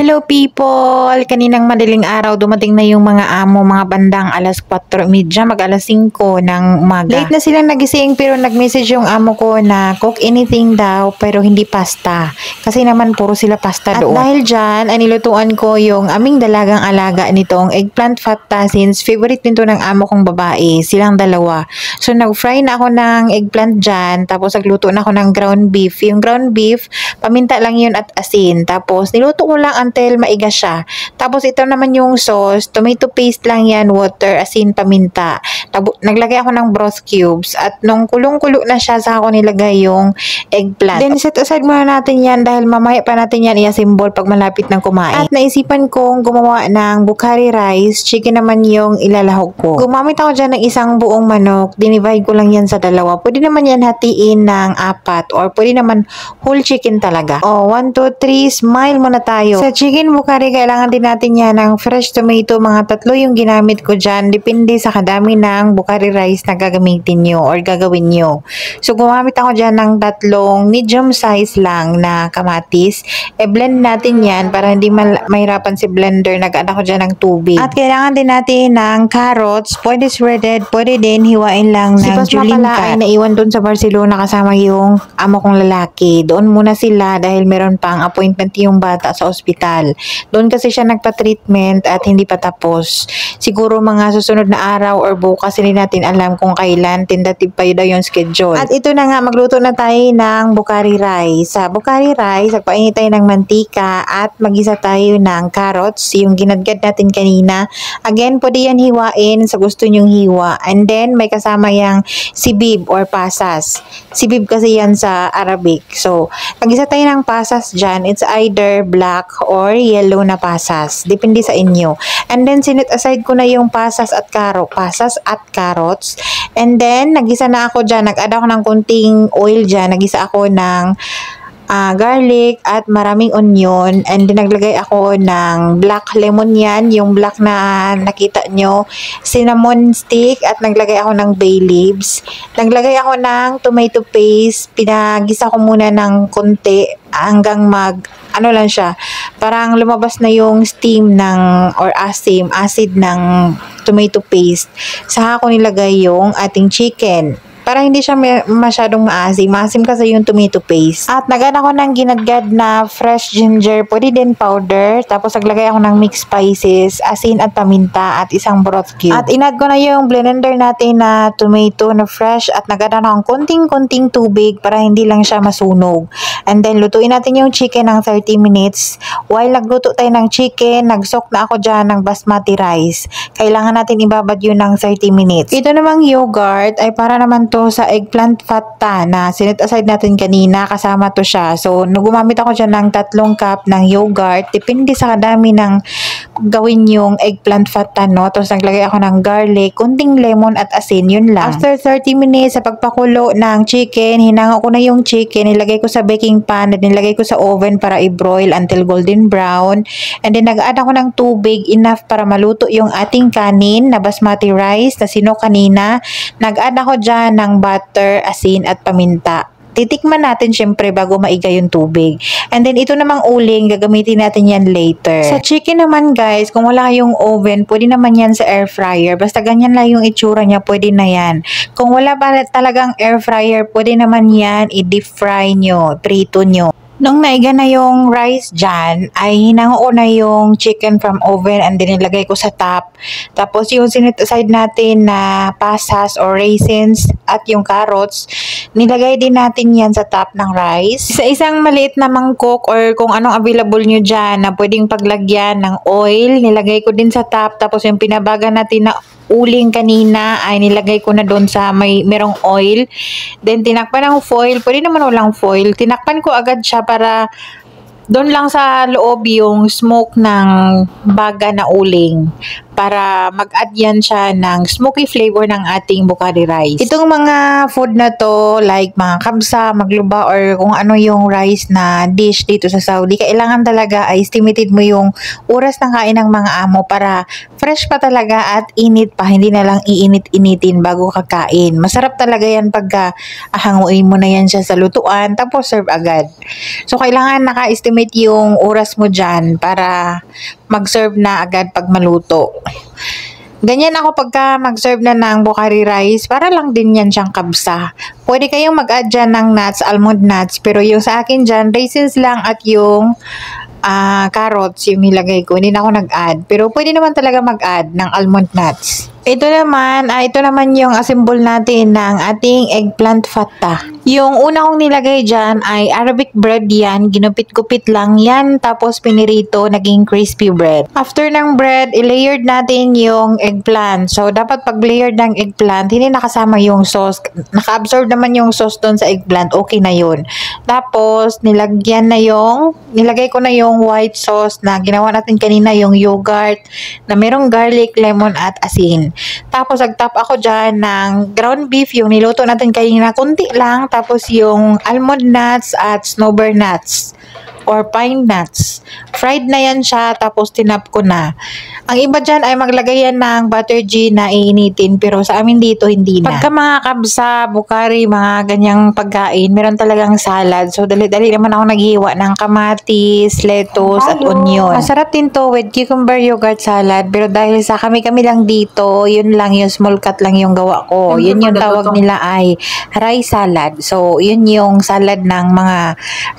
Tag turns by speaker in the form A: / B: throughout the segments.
A: Hello people! Kaninang madaling araw dumating na yung mga amo, mga bandang alas 4:30 mag-alas 5 ng umaga. Late na silang nagising pero nag-message yung amo ko na cook anything daw pero hindi pasta. Kasi naman puro sila pasta doon. At dahil dyan, ay nilutuan ko yung aming dalagang alaga nitong eggplant fata since favorite nito ng amo kong babae. Silang dalawa. So nag-fry na ako ng eggplant dyan tapos nagluto na ako ng ground beef. Yung ground beef, paminta lang yun at asin. Tapos niluto ko lang until maiga siya. Tapos ito naman yung sauce, tomato paste lang yan, water, asin, paminta. Naglagay ako ng broth cubes at nung kulong-kulo na siya, saka ko nilagay yung eggplant. Then set aside muna natin yan dahil mamaya pa natin yan i-assemble pag malapit ng kumain. At naisipan kong gumawa ng bukhari rice, chicken naman yung ilalahog ko. Gumamit ako dyan ng isang buong manok, dinivide ko lang yan sa dalawa. Pwede naman yan hatiin ng 4 or pwede naman whole chicken talaga. Oh, 1, 2, 3, smile muna tayo. Sa chicken bukhari, kailangan din natin yan ng fresh tomato. Mga 3 yung ginamit ko dyan. Depende sa kadami ng bukhari rice na gagamitin nyo or gagawin nyo. So, gumamit ako dyan ng 3 medium size lang na kamatis. E-blend natin yan para hindi mahirapan si blender. Nag-add ako dyan ng tubig. At kailangan din natin ng carrots. Pwede shredded, pwede din hiwain lang ng julienne cut. Ay naiwan dun sa Barcelona kasama yung amo kong lalaki. Doon muna sila dahil meron pang appointment yung bata sa ospital. Doon kasi siya nagpa-treatment at hindi pa tapos. Siguro mga susunod na araw or bukas hindi natin alam kung kailan. Tentative pa yun daw yung schedule. At ito na nga, magluto na tayo ng bukhari rice. Sa bukhari rice, nagpainit tayo ng mantika at magisa tayo ng carrots, yung ginadgad natin kanina. Again, pwede yan hiwain sa gusto nyong hiwa. And then, may kasama yung sibib or pasas. Sibib kasi yan sa Arabic. So, magisa tayo ng pasas dyan. It's either black or yellow na pasas. Depende sa inyo. And then, sinet aside ko na yung pasas at carrots. And then, nagisa na ako dyan. Nag-add ako ng konting oil dyan. Nagisa ako ng garlic at maraming onion. And then, naglagay ako ng black lemon yan. Yung black na nakita nyo. Cinnamon stick. At naglagay ako ng bay leaves. Naglagay ako ng tomato paste. Pinagisa ko muna ng konti hanggang ano lang siya. Parang lumabas na yung steam or acid ng tomato paste. Saka ko nilagay yung ating chicken. Para hindi siya masyadong maasim. Maasim kasi yung tomato paste. At nag-add ako ng ginadgad na fresh ginger. Pwede din powder. Tapos naglagay ako ng mixed spices, asin at paminta at isang broth cube. At inad ko na yung blender natin na tomato na fresh. At nag-add ako ng konting tubig para hindi lang siya masunog. And then lutuin natin yung chicken ng 30 minutes. While nagluto tayo ng chicken, nag-soak na ako dyan ng basmati rice. Kailangan natin ibabad yun ng 30 minutes. Ito namang yogurt ay para naman to sa eggplant fata na sinet aside natin kanina, kasama to siya. So, gumamit ako dyan ng 3 cup ng yogurt. Depende sa kadami ng gawin yung eggplant fata, no? Tapos, naglagay ako ng garlic, kunting lemon at asin, yun lang. After 30 minutes, sa pagpakulo ng chicken, hinanga ko na yung chicken, nilagay ko sa baking pan, at nilagay ko sa oven para i-broil until golden brown. And then, nag-add ako ng tubig, enough para maluto yung ating kanin na basmati rice na sino kanina. Nag-add ako dyan ng butter, asin at paminta. Titikman natin syempre bago maiga yung tubig. And then ito namang uling, gagamitin natin yan later. Sa chicken naman guys, kung wala kayong oven, pwede naman yan sa air fryer. Basta ganyan lang yung itsura niya, pwede na yan. Kung wala pa talagang air fryer, pwede naman yan i-deep fry nyo, prito nyo. Nung naiga na yung rice dyan, ay hinango ko na yung chicken from oven and then nilagay ko sa top. Tapos yung sinet aside natin na pasas or raisins at yung carrots, nilagay din natin yan sa top ng rice. Sa isang maliit na mangkok or kung anong available nyo dyan na pwedeng paglagyan ng oil, nilagay ko din sa top. Tapos yung pinabaga natin na uling kanina ay nilagay ko na doon sa merong oil. Then tinakpan ng foil, pwede naman walang foil. Tinakpan ko agad siya para doon lang sa loob yung smoke ng baga na uling. para mag-add yan siya ng smoky flavor ng ating Bukhari rice. Itong mga food na to, like mga kabsa, magluba, or kung ano yung rice na dish dito sa Saudi, kailangan talaga ay estimated mo yung oras ng kain ng mga amo para fresh pa talaga at init pa, hindi na lang iinit-initin bago kakain. Masarap talaga yan pagka hanguin mo na yan siya sa lutuan, tapos serve agad. So, kailangan naka-estimate yung oras mo dyan para mag-serve na agad pag maluto. Ganyan ako pagka mag-serve na ng Bukhari rice, para lang din yan siyang kabsa. Pwede kayong mag-add dyan ng nuts, almond nuts, pero yung sa akin dyan, raisins lang at yung carrots yung nilagay ko. Hindi na ako nag-add. Pero pwede naman talaga mag-add ng almond nuts. Ito naman yung assemble natin ng ating eggplant fatta. Yung una kong nilagay dyan ay Arabic bread yan. Ginupit-gupit lang yan. Tapos pinirito, naging crispy bread. After ng bread, i-layered natin yung eggplant. So, dapat pag layered ng eggplant, hindi nakasama yung sauce. Naka-absorb naman yung sauce doon sa eggplant. Okay na yun. Tapos, nilagay ko na yung white sauce na ginawa natin kanina, yung yogurt na merong garlic, lemon, at asin. Tapos, nag-top ako dyan ng ground beef, yung niluto natin kanina, kunti lang. Tapos, yung almond nuts at snowbird nuts or pine nuts. Fried na yan siya, tapos tinap ko na. Ang iba dyan ay maglagay yan ng butter ghee na iinitin, pero sa amin dito hindi na. Pagka mga kabsa, Bukhari, mga ganyang pagkain, meron talagang salad. So, dali-dali naman ako naghiwa ng kamatis, lettuce, at onion. Masarap din to with cucumber yogurt salad, pero dahil sa kami-kami lang dito, yun lang, yung small cut lang yung gawa ko. Yun yung tawag nila ay rice salad. So, yun yung salad ng mga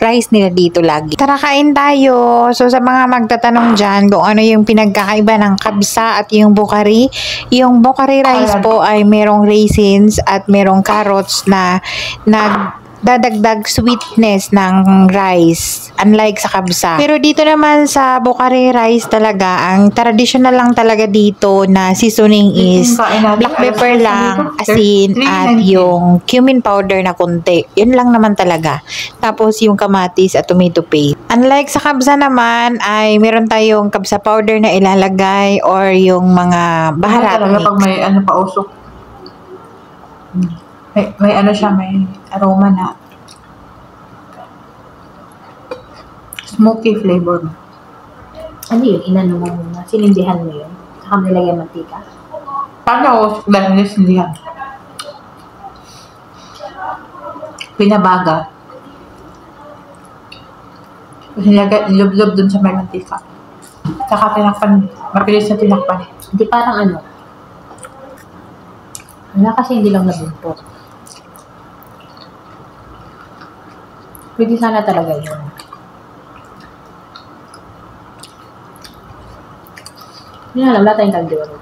A: rice nila dito lagi. Tara, kain tayo. So, sa mga magtatanong dyan kung ano yung pinagkakaiba ng kabsa at yung Bukhari, yung Bukhari rice po ay merong raisins at merong carrots na nagdadagdag sweetness ng rice, unlike sa kabsa. Pero dito naman sa Bukhari rice talaga, ang traditional lang talaga dito na seasoning is black pepper lang, asin, at yung cumin powder na konti. Yun lang naman talaga. Tapos yung kamatis at tomato paste. Unlike sa kabsa naman, ay meron tayong kabsa powder na ilalagay or yung mga baharat mix.
B: Pag may pa usok. May siya, may aroma na smoky flavor.
C: Ano yun? Inano mo muna? Sinindihan mo yun? Saka nilagyan mantika?
B: Paano ako dahil nisindihan? Pinabaga. Kasi nilublob dun sa may mantika. Saka tinakpan. Mabilis na tinakpan.
C: Hindi parang ano? Wala kasi hindi lang nabumpot. Pwede sana talaga yun. Hindi na lang, wala tayong kaldero.